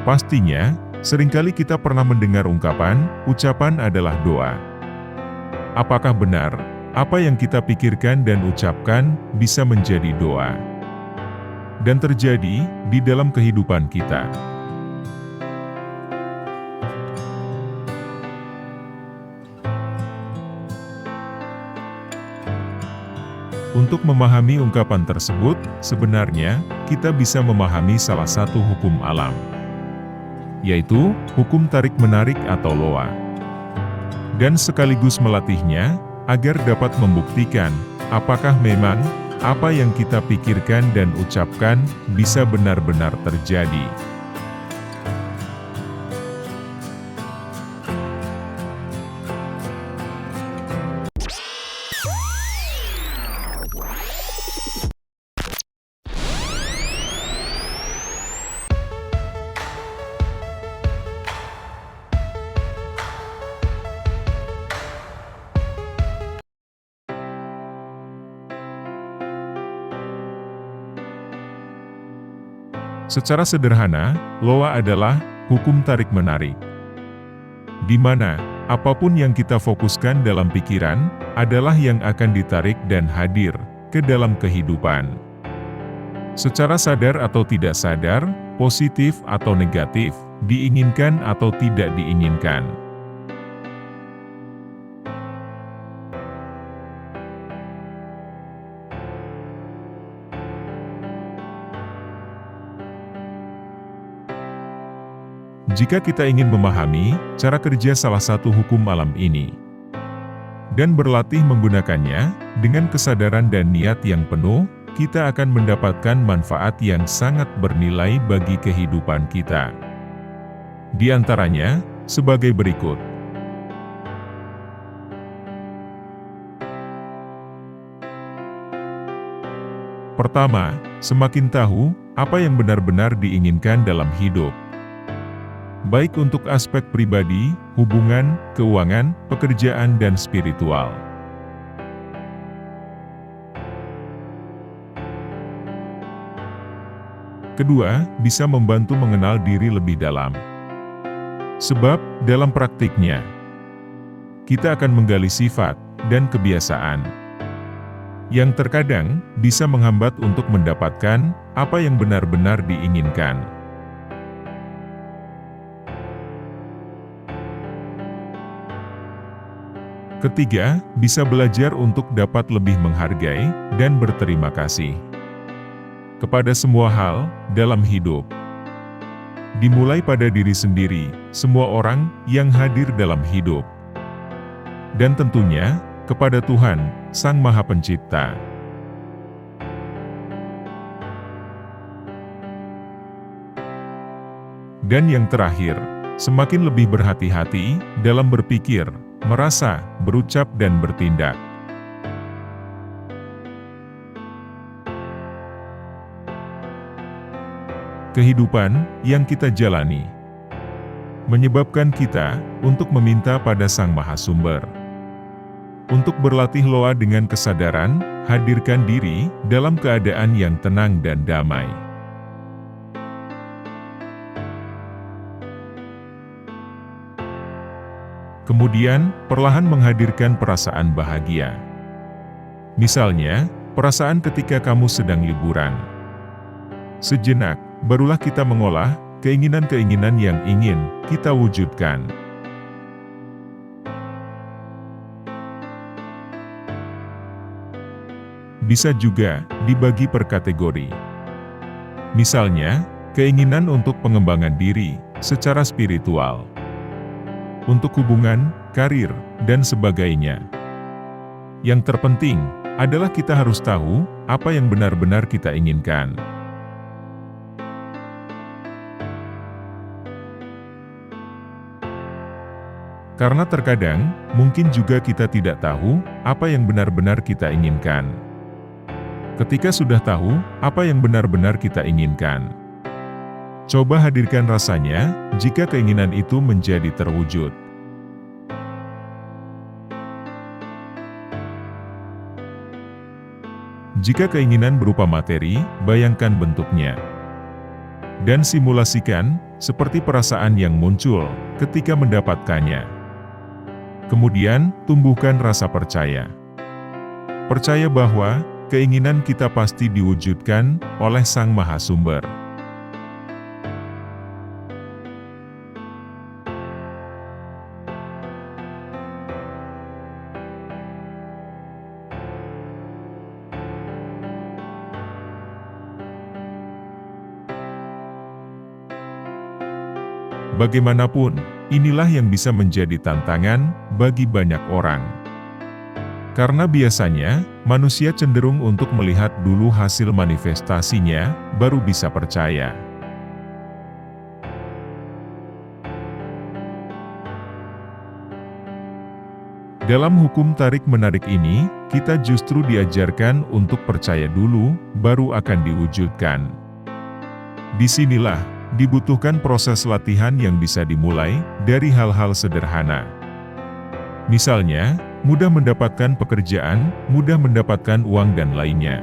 Pastinya, seringkali kita pernah mendengar ucapan adalah doa. Apakah benar, apa yang kita pikirkan dan ucapkan bisa menjadi doa? Dan terjadi di dalam kehidupan kita. Untuk memahami ungkapan tersebut, sebenarnya kita bisa memahami salah satu hukum alam, yaitu hukum tarik-menarik atau Loa. Dan sekaligus melatihnya, agar dapat membuktikan, apakah memang apa yang kita pikirkan dan ucapkan bisa benar-benar terjadi. Secara sederhana, Loa adalah hukum tarik-menarik, di mana apapun yang kita fokuskan dalam pikiran adalah yang akan ditarik dan hadir ke dalam kehidupan. Secara sadar atau tidak sadar, positif atau negatif, diinginkan atau tidak diinginkan. Jika kita ingin memahami cara kerja salah satu hukum alam ini, dan berlatih menggunakannya dengan kesadaran dan niat yang penuh, kita akan mendapatkan manfaat yang sangat bernilai bagi kehidupan kita. Di antaranya, sebagai berikut. Pertama, semakin tahu apa yang benar-benar diinginkan dalam hidup. Baik untuk aspek pribadi, hubungan, keuangan, pekerjaan, dan spiritual. Kedua, bisa membantu mengenal diri lebih dalam. Sebab, dalam praktiknya, kita akan menggali sifat dan kebiasaan yang terkadang bisa menghambat untuk mendapatkan apa yang benar-benar diinginkan. Ketiga, bisa belajar untuk dapat lebih menghargai dan berterima kasih kepada semua hal dalam hidup. Dimulai pada diri sendiri, semua orang yang hadir dalam hidup, dan tentunya kepada Tuhan, Sang Maha Pencipta. Dan yang terakhir, semakin lebih berhati-hati dalam berpikir, merasa, berucap, dan bertindak. Kehidupan yang kita jalani menyebabkan kita untuk meminta pada Sang Maha Sumber untuk berlatih Loa dengan kesadaran, hadirkan diri dalam keadaan yang tenang dan damai. Kemudian, perlahan menghadirkan perasaan bahagia. Misalnya, perasaan ketika kamu sedang liburan. Sejenak, barulah kita mengolah keinginan-keinginan yang ingin kita wujudkan. Bisa juga dibagi per kategori. Misalnya, keinginan untuk pengembangan diri secara spiritual, untuk hubungan, karir, dan sebagainya. Yang terpenting adalah kita harus tahu apa yang benar-benar kita inginkan. Karena terkadang, mungkin juga kita tidak tahu apa yang benar-benar kita inginkan. Ketika sudah tahu apa yang benar-benar kita inginkan, coba hadirkan rasanya jika keinginan itu menjadi terwujud. Jika keinginan berupa materi, bayangkan bentuknya. dan simulasikan seperti perasaan yang muncul ketika mendapatkannya. Kemudian, tumbuhkan rasa percaya. Percaya bahwa keinginan kita pasti diwujudkan oleh Sang Maha Sumber. Bagaimanapun, inilah yang bisa menjadi tantangan bagi banyak orang. Karena biasanya, manusia cenderung untuk melihat dulu hasil manifestasinya, baru bisa percaya. Dalam hukum tarik-menarik ini, kita justru diajarkan untuk percaya dulu, baru akan diwujudkan. Disinilah dibutuhkan proses latihan yang bisa dimulai dari hal-hal sederhana. Misalnya, mudah mendapatkan pekerjaan, mudah mendapatkan uang dan lainnya.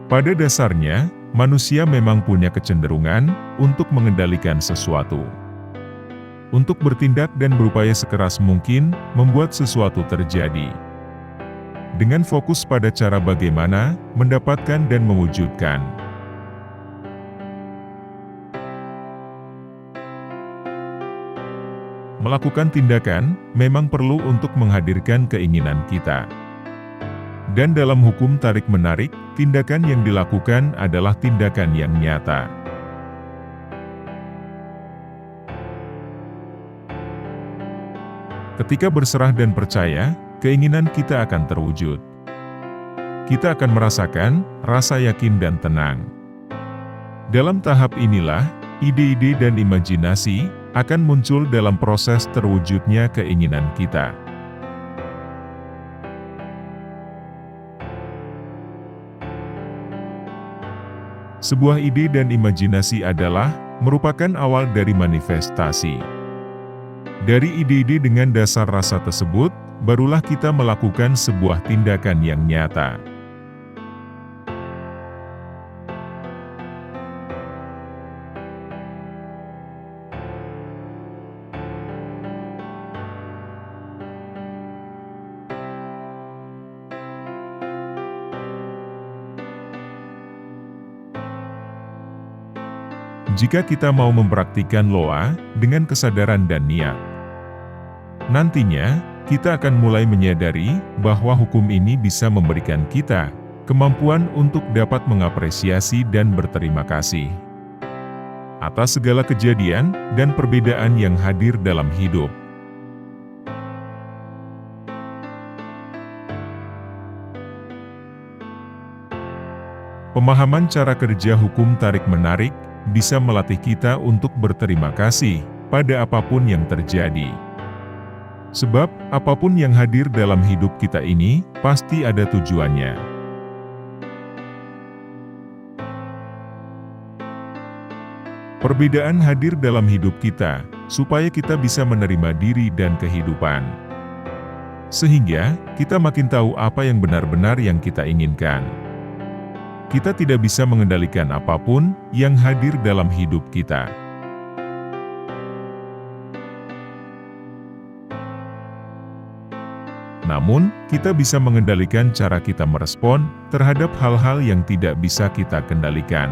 Pada dasarnya, manusia memang punya kecenderungan untuk mengendalikan sesuatu. Untuk bertindak dan berupaya sekeras mungkin membuat sesuatu terjadi. Dengan fokus pada cara bagaimana mendapatkan dan mewujudkan. Melakukan tindakan memang perlu untuk menghadirkan keinginan kita. Dan dalam hukum tarik-menarik, tindakan yang dilakukan adalah tindakan yang nyata. Ketika berserah dan percaya, keinginan kita akan terwujud. Kita akan merasakan rasa yakin dan tenang. Dalam tahap inilah, ide-ide dan imajinasi akan muncul dalam proses terwujudnya keinginan kita. Sebuah ide dan imajinasi adalah merupakan awal dari manifestasi. Dari ide-ide dengan dasar rasa tersebut, barulah kita melakukan sebuah tindakan yang nyata. Jika kita mau mempraktikkan loa dengan kesadaran dan niat, nantinya kita akan mulai menyadari bahwa hukum ini bisa memberikan kita kemampuan untuk dapat mengapresiasi dan berterima kasih atas segala kejadian dan perbedaan yang hadir dalam hidup. Pemahaman cara kerja hukum tarik-menarik bisa melatih kita untuk berterima kasih pada apapun yang terjadi. Sebab, apapun yang hadir dalam hidup kita ini, pasti ada tujuannya. Perbedaan hadir dalam hidup kita, supaya kita bisa menerima diri dan kehidupan. Sehingga, kita makin tahu apa yang benar-benar yang kita inginkan. Kita tidak bisa mengendalikan apapun yang hadir dalam hidup kita. Namun, kita bisa mengendalikan cara kita merespon terhadap hal-hal yang tidak bisa kita kendalikan.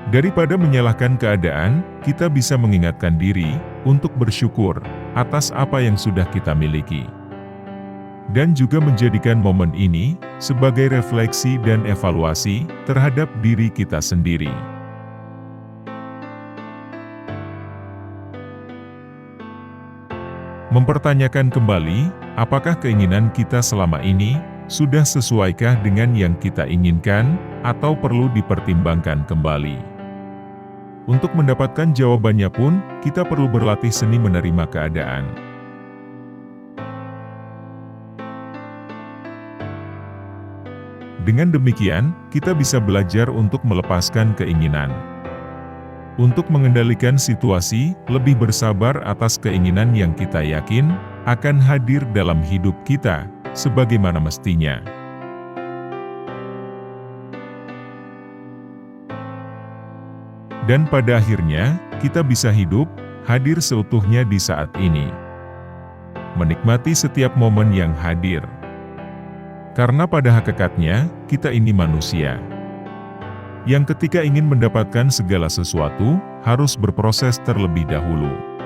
Daripada menyalahkan keadaan, kita bisa mengingatkan diri untuk bersyukur atas apa yang sudah kita miliki. Dan juga menjadikan momen ini sebagai refleksi dan evaluasi terhadap diri kita sendiri. Mempertanyakan kembali, apakah keinginan kita selama ini sudah sesuaikah dengan yang kita inginkan, atau perlu dipertimbangkan kembali. Untuk mendapatkan jawabannya pun, kita perlu berlatih seni menerima keadaan. Dengan demikian, kita bisa belajar untuk melepaskan keinginan. Untuk mengendalikan situasi, lebih bersabar atas keinginan yang kita yakin akan hadir dalam hidup kita, sebagaimana mestinya. Dan pada akhirnya, kita bisa hidup, hadir seutuhnya di saat ini. Menikmati setiap momen yang hadir. Karena pada hakikatnya, kita ini manusia. Yang ketika ingin mendapatkan segala sesuatu, harus berproses terlebih dahulu.